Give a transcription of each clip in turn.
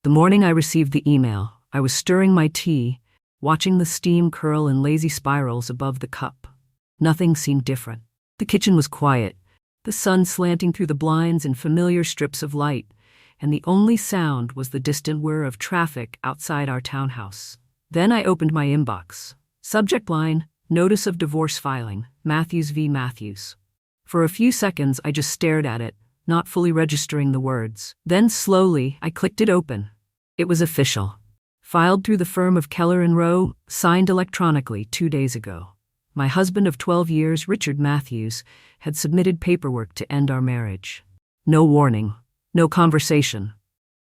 The morning I received the email, I was stirring my tea, watching the steam curl in lazy spirals above the cup. Nothing seemed different. The kitchen was quiet, the sun slanting through the blinds in familiar strips of light, and the only sound was the distant whir of traffic outside our townhouse. Then I opened my inbox. Subject line, Notice of Divorce Filing, Matthews v. Matthews. For a few seconds I just stared at it, not fully registering the words. Then slowly I clicked it open. It was official. Filed through the firm of Keller & Rowe, signed electronically 2 days ago. My husband of 12 years, Richard Matthews, had submitted paperwork to end our marriage. No warning, no conversation.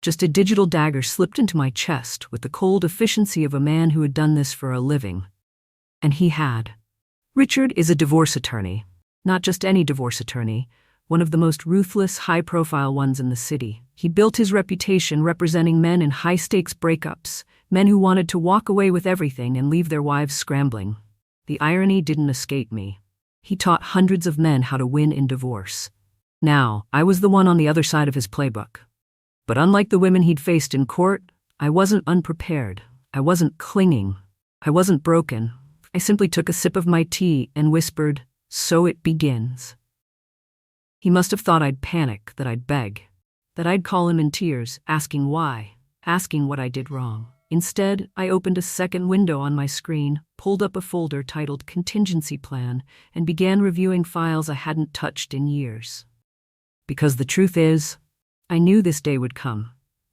Just a digital dagger slipped into my chest with the cold efficiency of a man who had done this for a living. And he had. Richard is a divorce attorney. Not just any divorce attorney, one of the most ruthless, high-profile ones in the city. He built his reputation representing men in high-stakes breakups, men who wanted to walk away with everything and leave their wives scrambling. The irony didn't escape me. He taught hundreds of men how to win in divorce. Now, I was the one on the other side of his playbook. But unlike the women he'd faced in court, I wasn't unprepared. I wasn't clinging. I wasn't broken. I simply took a sip of my tea and whispered, "So it begins." He must have thought I'd panic, that I'd beg, that I'd call him in tears, asking why, asking what I did wrong. Instead, I opened a second window on my screen, pulled up a folder titled Contingency Plan, and began reviewing files I hadn't touched in years. Because the truth is, I knew this day would come.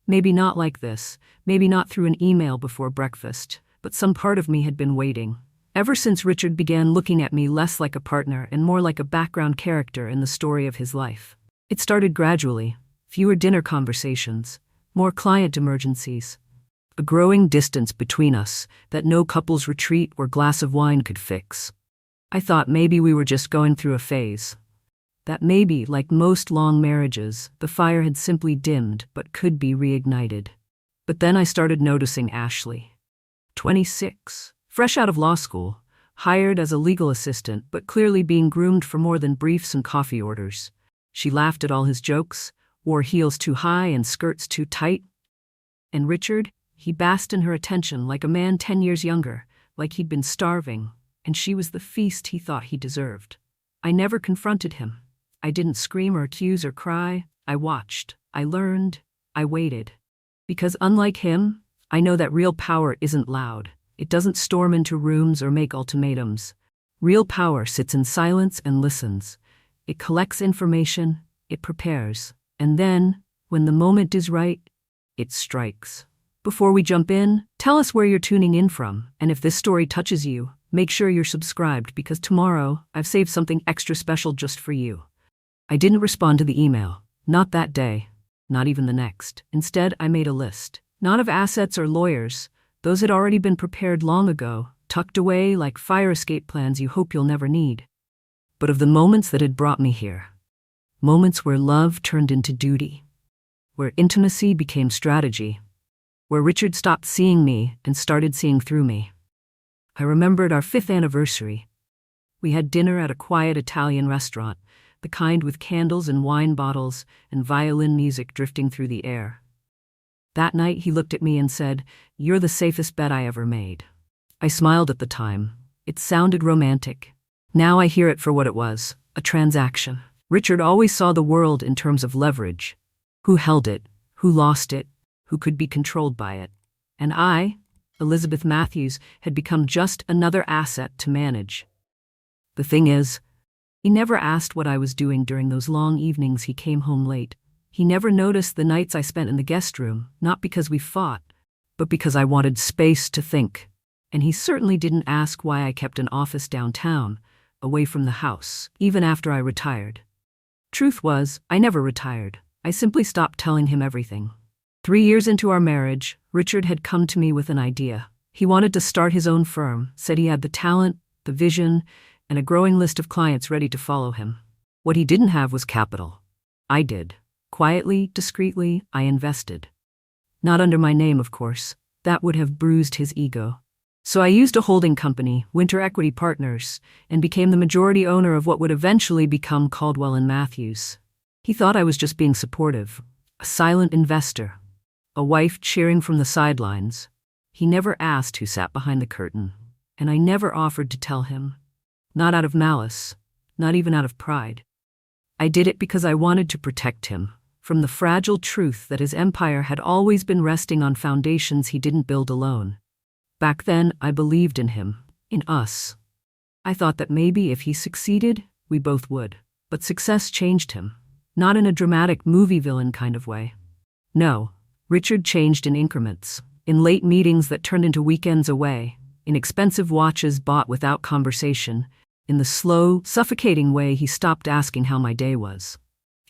Maybe not like this, maybe not through an email before breakfast, but some part of me had been waiting. Ever since Richard began looking at me less like a partner and more like a background character in the story of his life. It started gradually, fewer dinner conversations, more client emergencies, a growing distance between us that no couple's retreat or glass of wine could fix. I thought maybe we were just going through a phase. That maybe, like most long marriages, the fire had simply dimmed but could be reignited. But then I started noticing Ashley. 26. Fresh out of law school, hired as a legal assistant but clearly being groomed for more than briefs and coffee orders. She laughed at all his jokes, wore heels too high and skirts too tight. And Richard, he basked in her attention like a man 10 years younger, like he'd been starving, and she was the feast he thought he deserved. I never confronted him. I didn't scream or accuse or cry. I watched. I learned. I waited. Because unlike him, I know that real power isn't loud. It doesn't storm into rooms or make ultimatums. Real power sits in silence and listens. It collects information, it prepares, and then, when the moment is right, it strikes. Before we jump in, tell us where you're tuning in from, and if this story touches you, make sure you're subscribed because tomorrow I've saved something extra special just for you. I didn't respond to the email, not that day, not even the next. Instead, I made a list, not of assets or lawyers. Those had already been prepared long ago, tucked away like fire escape plans you hope you'll never need. But of the moments that had brought me here. Moments where love turned into duty. Where intimacy became strategy. Where Richard stopped seeing me and started seeing through me. I remembered our 5th anniversary. We had dinner at a quiet Italian restaurant, the kind with candles and wine bottles and violin music drifting through the air. That night he looked at me and said, "You're the safest bet I ever made." I smiled at the time. It sounded romantic. Now I hear it for what it was, a transaction. Richard always saw the world in terms of leverage. Who held it, who lost it, who could be controlled by it. And I, Elizabeth Matthews, had become just another asset to manage. The thing is, he never asked what I was doing during those long evenings he came home late. He never noticed the nights I spent in the guest room, not because we fought, but because I wanted space to think. And he certainly didn't ask why I kept an office downtown, away from the house, even after I retired. Truth was, I never retired. I simply stopped telling him everything. 3 years into our marriage, Richard had come to me with an idea. He wanted to start his own firm, said he had the talent, the vision, and a growing list of clients ready to follow him. What he didn't have was capital. I did. Quietly, discreetly, I invested. Not under my name, of course. That would have bruised his ego. So I used a holding company, Winter Equity Partners, and became the majority owner of what would eventually become Caldwell & Matthews. He thought I was just being supportive, a silent investor. a wife cheering from the sidelines. He never asked who sat behind the curtain, and I never offered to tell him. Not out of malice, not even out of pride. I did it because I wanted to protect him from the fragile truth that his empire had always been resting on foundations he didn't build alone. Back then, I believed in him, in us. I thought that maybe if he succeeded, we both would. But success changed him, not in a dramatic movie villain kind of way. No, Richard changed in increments, in late meetings that turned into weekends away, in expensive watches bought without conversation, in the slow, suffocating way he stopped asking how my day was.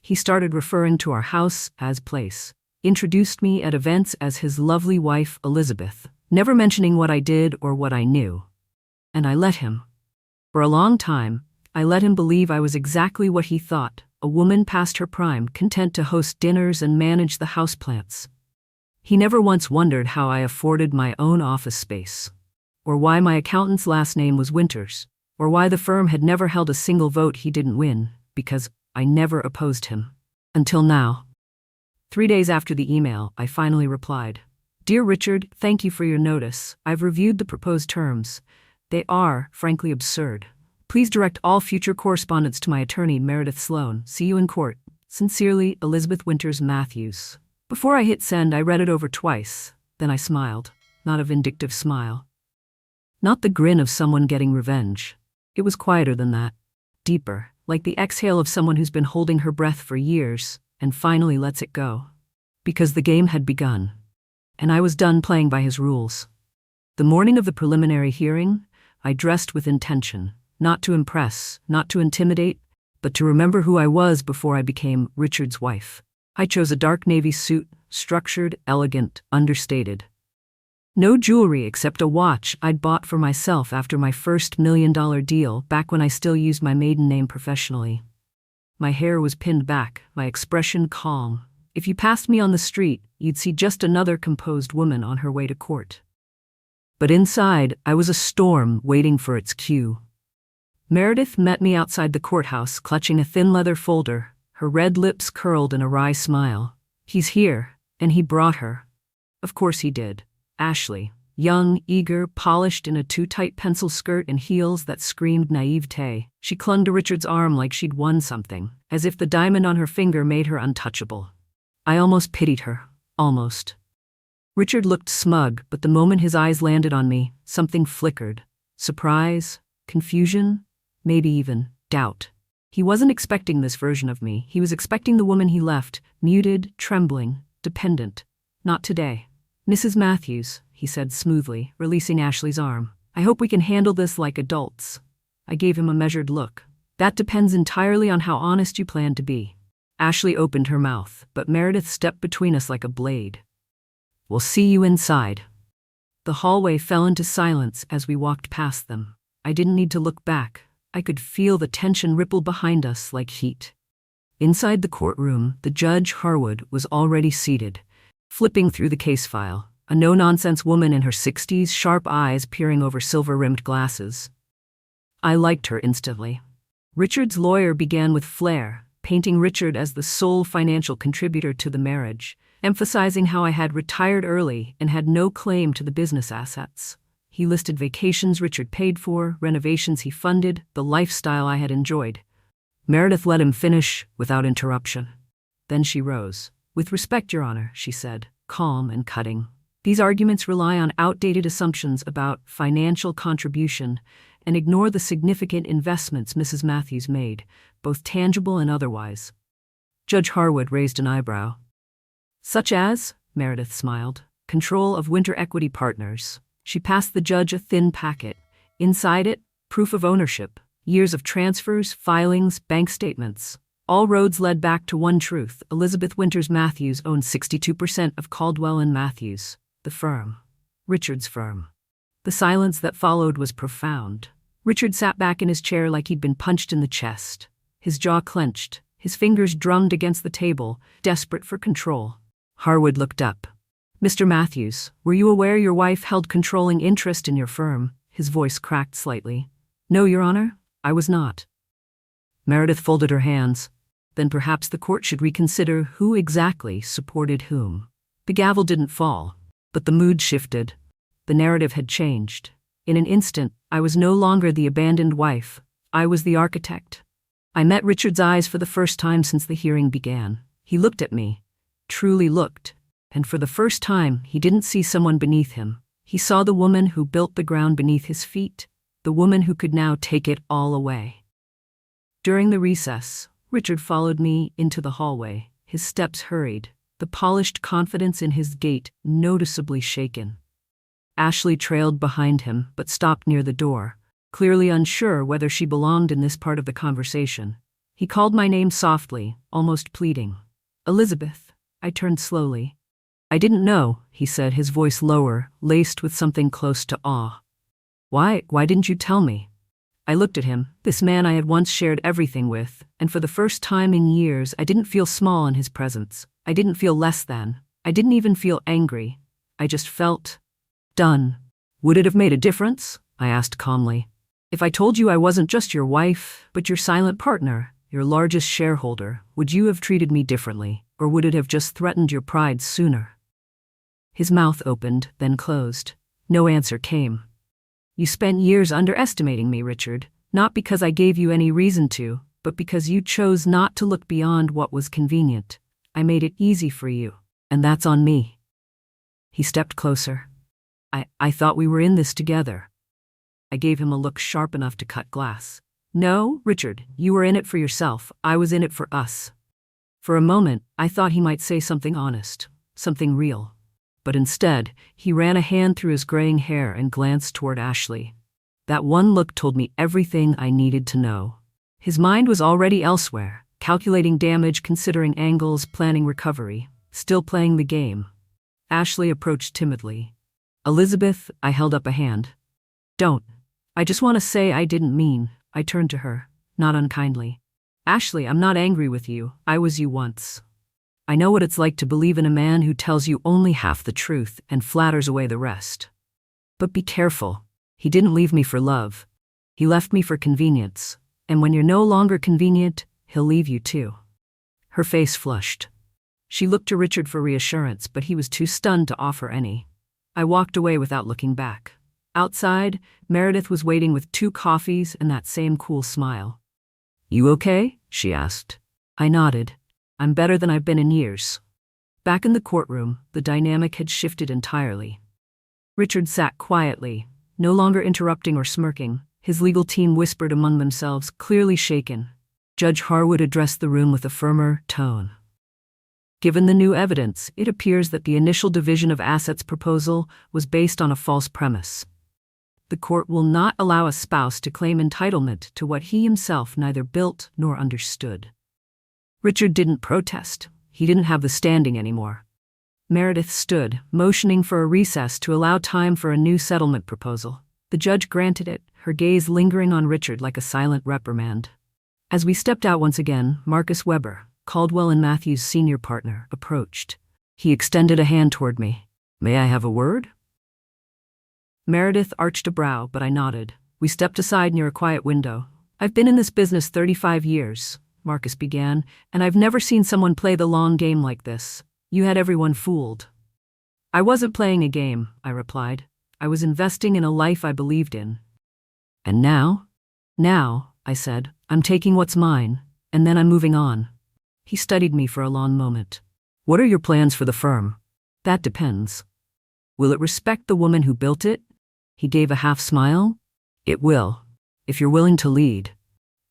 He started referring to our house as place, introduced me at events as his lovely wife, Elizabeth, never mentioning what I did or what I knew. And I let him. For a long time, I let him believe I was exactly what he thought, a woman past her prime, content to host dinners and manage the houseplants. He never once wondered how I afforded my own office space, or why my accountant's last name was Winters, or why the firm had never held a single vote he didn't win, because I never opposed him. Until now. 3 days after the email, I finally replied, "Dear Richard, thank you for your notice. I've reviewed the proposed terms. They are, frankly, absurd. Please direct all future correspondence to my attorney, Meredith Sloan. See you in court. Sincerely, Elizabeth Winters Matthews." Before I hit send, I read it over twice. Then I smiled. Not a vindictive smile. Not the grin of someone getting revenge. It was quieter than that. Deeper, like the exhale of someone who's been holding her breath for years and finally lets it go. Because the game had begun. And I was done playing by his rules. The morning of the preliminary hearing, I dressed with intention. Not to impress, not to intimidate, but to remember who I was before I became Richard's wife. I chose a dark navy suit, structured, elegant, understated. No jewelry except a watch I'd bought for myself after my first $1 million deal back when I still used my maiden name professionally. My hair was pinned back, my expression calm. If you passed me on the street, you'd see just another composed woman on her way to court. But inside, I was a storm waiting for its cue. Meredith met me outside the courthouse, clutching a thin leather folder, her red lips curled in a wry smile. "He's here, and he brought her." Of course he did. Ashley, young, eager, polished in a too-tight pencil skirt and heels that screamed naivete. She clung to Richard's arm like she'd won something, as if the diamond on her finger made her untouchable. I almost pitied her. Almost. Richard looked smug, but the moment his eyes landed on me, something flickered. Surprise, confusion, maybe even doubt. He wasn't expecting this version of me. He was expecting the woman he left, muted, trembling, dependent. "Not today. Mrs. Matthews," he said smoothly, releasing Ashley's arm. "I hope we can handle this like adults." I gave him a measured look. "That depends entirely on how honest you plan to be." Ashley opened her mouth, but Meredith stepped between us like a blade. "We'll see you inside." The hallway fell into silence as we walked past them. I didn't need to look back. I could feel the tension ripple behind us like heat. Inside the courtroom, the Judge Harwood was already seated, flipping through the case file, a no-nonsense woman in her 60s, sharp eyes peering over silver-rimmed glasses. I liked her instantly. Richard's lawyer began with flair, painting Richard as the sole financial contributor to the marriage, emphasizing how I had retired early and had no claim to the business assets. He listed vacations Richard paid for, renovations he funded, the lifestyle I had enjoyed. Meredith let him finish without interruption. Then she rose. "With respect, Your Honor," she said, calm and cutting. "These arguments rely on outdated assumptions about financial contribution and ignore the significant investments Mrs. Matthews made, both tangible and otherwise." Judge Harwood raised an eyebrow. "Such as?" Meredith smiled. "Control of Winter Equity Partners." She passed the judge a thin packet. Inside it, proof of ownership, years of transfers, filings, bank statements. All roads led back to one truth. Elizabeth Winters Matthews owned 62% of Caldwell and Matthews, the firm. Richard's firm. The silence that followed was profound. Richard sat back in his chair like he'd been punched in the chest. His jaw clenched, his fingers drummed against the table, desperate for control. Harwood looked up. "Mr. Matthews, were you aware your wife held controlling interest in your firm?" His voice cracked slightly. "No, Your Honor, I was not." Meredith folded her hands. Then perhaps the court should reconsider who exactly supported whom. The gavel didn't fall, but the mood shifted. The narrative had changed. In an instant, I was no longer the abandoned wife. I was the architect. I met Richard's eyes for the first time since the hearing began. He looked at me, truly looked, and for the first time, he didn't see someone beneath him. He saw the woman who built the ground beneath his feet, the woman who could now take it all away. During the recess, Richard followed me into the hallway. His steps hurried, the polished confidence in his gait noticeably shaken. Ashley trailed behind him, but stopped near the door, clearly unsure whether she belonged in this part of the conversation. He called my name softly, almost pleading. "Elizabeth." I turned slowly. "I didn't know," he said, his voice lower, laced with something close to awe. Why didn't you tell me?" I looked at him, this man I had once shared everything with, and for the first time in years I didn't feel small in his presence. I didn't feel less than. I didn't even feel angry. I just felt done. "Would it have made a difference?" I asked calmly. "If I told you I wasn't just your wife, but your silent partner, your largest shareholder, would you have treated me differently, or would it have just threatened your pride sooner?" His mouth opened, then closed. No answer came. "You spent years underestimating me, Richard, not because I gave you any reason to, but because you chose not to look beyond what was convenient. I made it easy for you, and that's on me." He stepped closer. I thought we were in this together." I gave him a look sharp enough to cut glass. "No, Richard, you were in it for yourself. I was in it for us." For a moment, I thought he might say something honest, something real. But instead, he ran a hand through his graying hair and glanced toward Ashley. That one look told me everything I needed to know. His mind was already elsewhere, calculating damage, considering angles, planning recovery, still playing the game. Ashley approached timidly. "Elizabeth," I held up a hand. "Don't. I just want to say I didn't mean." I turned to her, not unkindly. "Ashley, I'm not angry with you. I was you once. I know what it's like to believe in a man who tells you only half the truth and flatters away the rest. But be careful. He didn't leave me for love. He left me for convenience. And when you're no longer convenient, he'll leave you too." Her face flushed. She looked to Richard for reassurance, but he was too stunned to offer any. I walked away without looking back. Outside, Meredith was waiting with 2 coffees and that same cool smile. "You okay?" she asked. I nodded. "I'm better than I've been in years." Back in the courtroom, the dynamic had shifted entirely. Richard sat quietly, no longer interrupting or smirking. His legal team whispered among themselves, clearly shaken. Judge Harwood addressed the room with a firmer tone. "Given the new evidence, it appears that the initial division of assets proposal was based on a false premise. The court will not allow a spouse to claim entitlement to what he himself neither built nor understood." Richard didn't protest. He didn't have the standing anymore. Meredith stood, motioning for a recess to allow time for a new settlement proposal. The judge granted it, her gaze lingering on Richard like a silent reprimand. As we stepped out once again, Marcus Weber, Caldwell and Matthews' senior partner, approached. He extended a hand toward me. "May I have a word?" Meredith arched a brow, but I nodded. We stepped aside near a quiet window. "I've been in this business 35 years, Marcus began, "and I've never seen someone play the long game like this. You had everyone fooled." "I wasn't playing a game," I replied. "I was investing in a life I believed in." "And now?" "Now," I said, "I'm taking what's mine, and then I'm moving on." He studied me for a long moment. "What are your plans for the firm?" "That depends." "Will it respect the woman who built it?" He gave a half smile. "It will, if you're willing to lead."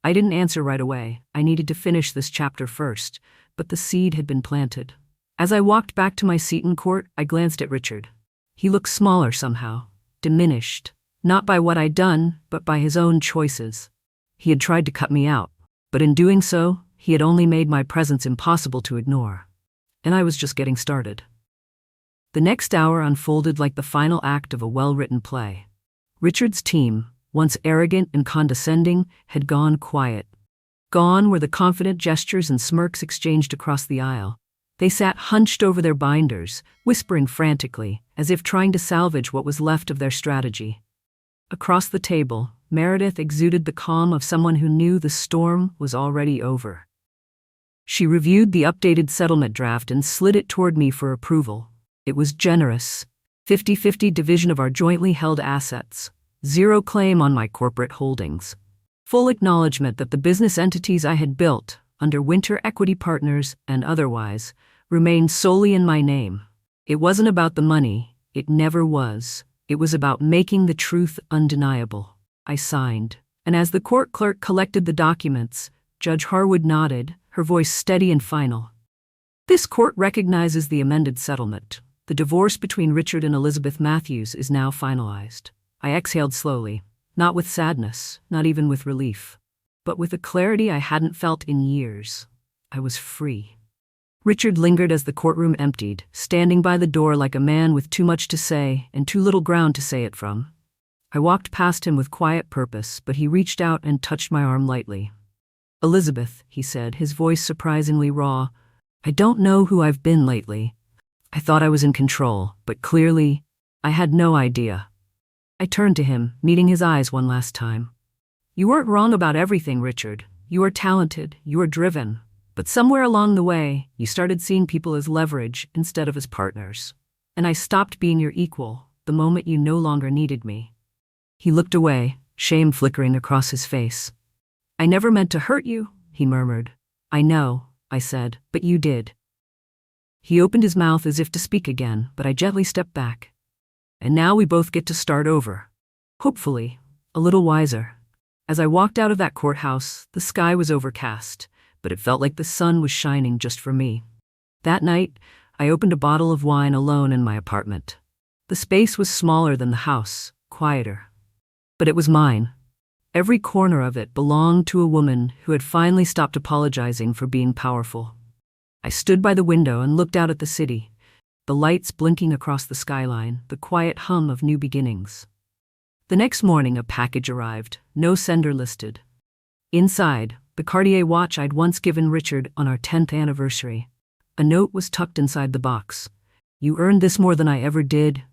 I didn't answer right away. I needed to finish this chapter first, but the seed had been planted. As I walked back to my seat in court, I glanced at Richard. He looked smaller somehow, diminished, not by what I'd done, but by his own choices. He had tried to cut me out, but in doing so, he had only made my presence impossible to ignore. And I was just getting started. The next hour unfolded like the final act of a well-written play. Richard's team, once arrogant and condescending, had gone quiet. Gone were the confident gestures and smirks exchanged across the aisle. They sat hunched over their binders, whispering frantically, as if trying to salvage what was left of their strategy. Across the table, Meredith exuded the calm of someone who knew the storm was already over. She reviewed the updated settlement draft and slid it toward me for approval. It was generous. 50-50 division of our jointly held assets. Zero claim on my corporate holdings. Full acknowledgement that the business entities I had built, under Winter Equity Partners and otherwise, remained solely in my name. It wasn't about the money. It never was. It was about making the truth undeniable. I signed. And as the court clerk collected the documents, Judge Harwood nodded, her voice steady and final. This court recognizes the amended settlement. The divorce between Richard and Elizabeth Matthews is now finalized. I exhaled slowly, not with sadness, not even with relief, but with a clarity I hadn't felt in years. I was free. Richard lingered as the courtroom emptied, standing by the door like a man with too much to say and too little ground to say it from. I walked past him with quiet purpose, but he reached out and touched my arm lightly. "Elizabeth," he said, his voice surprisingly raw, "I don't know who I've been lately. I thought I was in control, but clearly, I had no idea." I turned to him, meeting his eyes one last time. "You weren't wrong about everything, Richard. You are talented, you are driven. But somewhere along the way, you started seeing people as leverage instead of as partners. And I stopped being your equal the moment you no longer needed me." He looked away, shame flickering across his face. "I never meant to hurt you," he murmured. "I know," I said, "but you did." He opened his mouth as if to speak again, but I gently stepped back. "And now we both get to start over. Hopefully, a little wiser." As I walked out of that courthouse, the sky was overcast, but it felt like the sun was shining just for me. That night, I opened a bottle of wine alone in my apartment. The space was smaller than the house, quieter. But it was mine. Every corner of it belonged to a woman who had finally stopped apologizing for being powerful. I stood by the window and looked out at the city, the lights blinking across the skyline, the quiet hum of new beginnings. The next morning, a package arrived, no sender listed. Inside, the Cartier watch I'd once given Richard on our 10th anniversary. A note was tucked inside the box. "You earned this more than I ever did."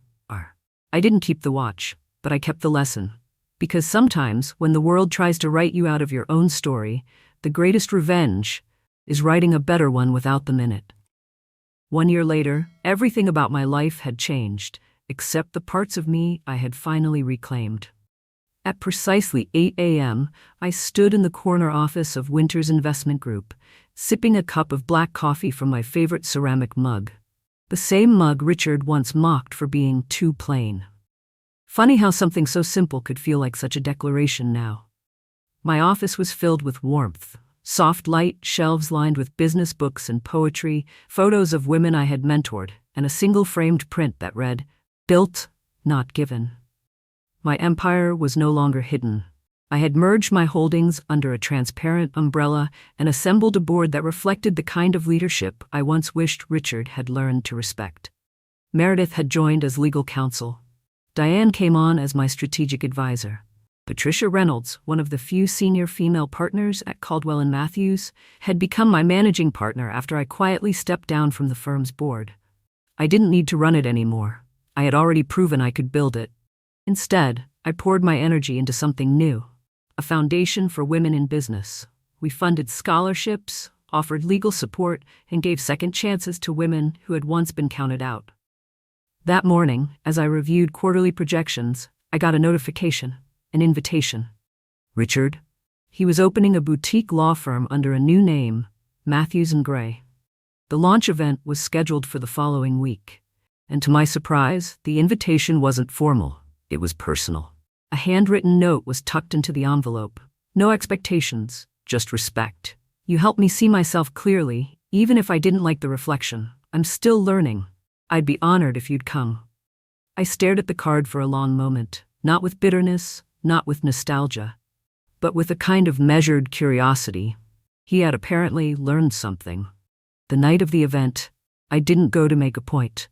I didn't keep the watch, but I kept the lesson. Because sometimes, when the world tries to write you out of your own story, the greatest revenge is writing a better one without them in it. 1 year later, everything about my life had changed, except the parts of me I had finally reclaimed. At precisely 8 a.m., I stood in the corner office of Winter's Investment Group, sipping a cup of black coffee from my favorite ceramic mug. The same mug Richard once mocked for being too plain. Funny how something so simple could feel like such a declaration now. My office was filled with warmth. Soft light, shelves lined with business books and poetry, photos of women I had mentored, and a single framed print that read, "Built, not given." My empire was no longer hidden. I had merged my holdings under a transparent umbrella and assembled a board that reflected the kind of leadership I once wished Richard had learned to respect. Meredith had joined as legal counsel. Diane came on as my strategic advisor. Patricia Reynolds, one of the few senior female partners at Caldwell and Matthews, had become my managing partner after I quietly stepped down from the firm's board. I didn't need to run it anymore. I had already proven I could build it. Instead, I poured my energy into something new, a foundation for women in business. We funded scholarships, offered legal support, and gave second chances to women who had once been counted out. That morning, as I reviewed quarterly projections, I got a notification. An invitation. Richard? He was opening a boutique law firm under a new name, Matthews & Gray. The launch event was scheduled for the following week. And to my surprise, the invitation wasn't formal. It was personal. A handwritten note was tucked into the envelope. No expectations, just respect. "You helped me see myself clearly, even if I didn't like the reflection. I'm still learning. I'd be honored if you'd come." I stared at the card for a long moment, not with bitterness, not with nostalgia, but with a kind of measured curiosity. He had apparently learned something. The night of the event, I didn't go to make a point.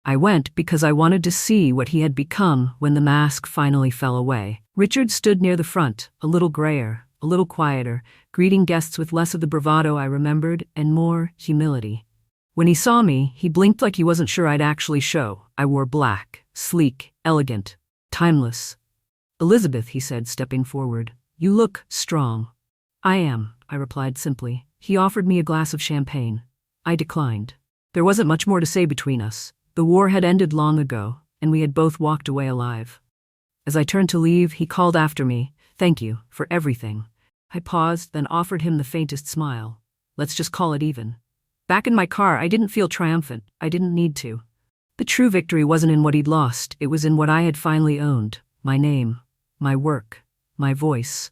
I went because I wanted to see what he had become when the mask finally fell away. Richard stood near the front, a little grayer, a little quieter, greeting guests with less of the bravado I remembered and more humility. When he saw me, he blinked like he wasn't sure I'd actually show. I wore black, sleek, elegant, timeless. "Elizabeth," he said, stepping forward, "you look strong." "I am," I replied simply. He offered me a glass of champagne. I declined. There wasn't much more to say between us. The war had ended long ago, and we had both walked away alive. As I turned to leave, he called after me, "Thank you for everything." I paused, then offered him the faintest smile. "Let's just call it even." Back in my car, I didn't feel triumphant. I didn't need to. The true victory wasn't in what he'd lost, it was in what I had finally owned. My name, my work, my voice.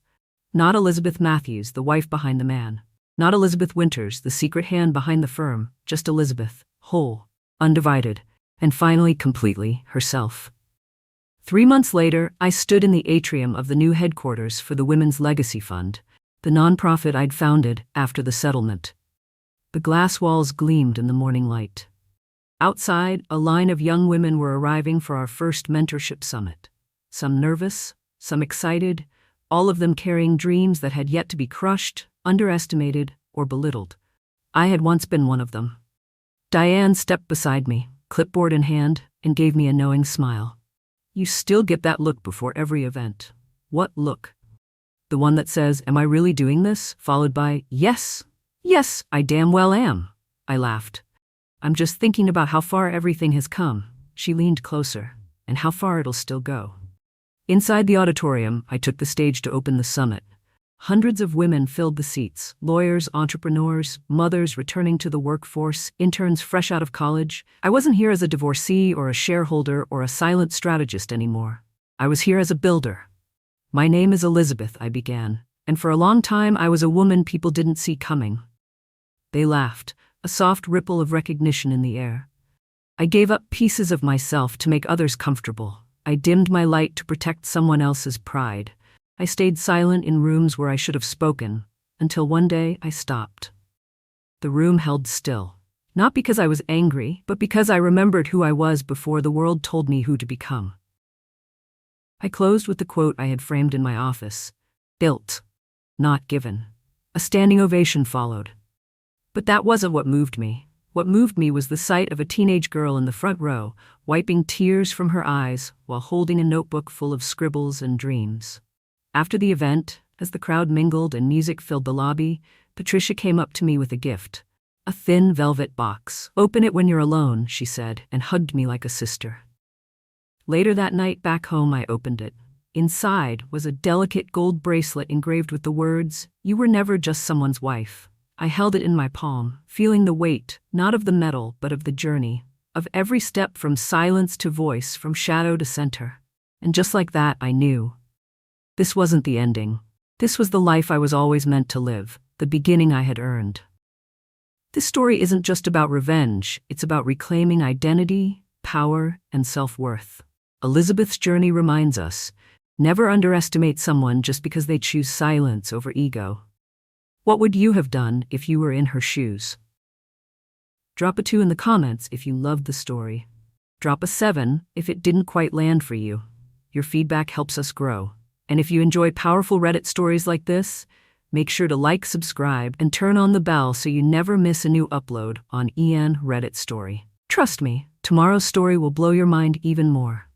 Not Elizabeth Matthews, the wife behind the man. Not Elizabeth Winters, the secret hand behind the firm. Just Elizabeth, whole, undivided, and finally completely herself. 3 months later, I stood in the atrium of the new headquarters for the Women's Legacy Fund, the nonprofit I'd founded after the settlement. The glass walls gleamed in the morning light. Outside, a line of young women were arriving for our first mentorship summit. Some nervous, some excited, all of them carrying dreams that had yet to be crushed, underestimated, or belittled. I had once been one of them. Diane stepped beside me, clipboard in hand, and gave me a knowing smile. "You still get that look before every event." "What look?" "The one that says, 'Am I really doing this?' followed by, 'Yes, yes, I damn well am." I laughed. "I'm just thinking about how far everything has come." She leaned closer. "And how far it'll still go." Inside the auditorium, I took the stage to open the summit. Hundreds of women filled the seats, lawyers, entrepreneurs, mothers returning to the workforce, interns fresh out of college. I wasn't here as a divorcee or a shareholder or a silent strategist anymore. I was here as a builder. "My name is Elizabeth," I began, "and for a long time I was a woman people didn't see coming." They laughed, a soft ripple of recognition in the air. I gave up pieces of myself to make others comfortable. I dimmed my light to protect someone else's pride. I stayed silent in rooms where I should have spoken, until one day I stopped. The room held still, not because I was angry, but because I remembered who I was before the world told me who to become. I closed with the quote I had framed in my office: "Built, not given." A standing ovation followed. But that wasn't what moved me. What moved me was the sight of a teenage girl in the front row, wiping tears from her eyes while holding a notebook full of scribbles and dreams. After the event, as the crowd mingled and music filled the lobby, Patricia came up to me with a gift. A thin velvet box. "Open it when you're alone," she said, and hugged me like a sister. Later that night back home, I opened it. Inside was a delicate gold bracelet engraved with the words, "You were never just someone's wife." I held it in my palm, feeling the weight, not of the metal, but of the journey, of every step from silence to voice, from shadow to center. And just like that, I knew. This wasn't the ending. This was the life I was always meant to live, the beginning I had earned. This story isn't just about revenge, it's about reclaiming identity, power, and self-worth. Elizabeth's journey reminds us, never underestimate someone just because they choose silence over ego. What would you have done if you were in her shoes? Drop a 2 in the comments if you loved the story. Drop a 7 if it didn't quite land for you. Your feedback helps us grow. And if you enjoy powerful Reddit stories like this, make sure to like, subscribe, and turn on the bell so you never miss a new upload on EN Reddit Story. Trust me, tomorrow's story will blow your mind even more.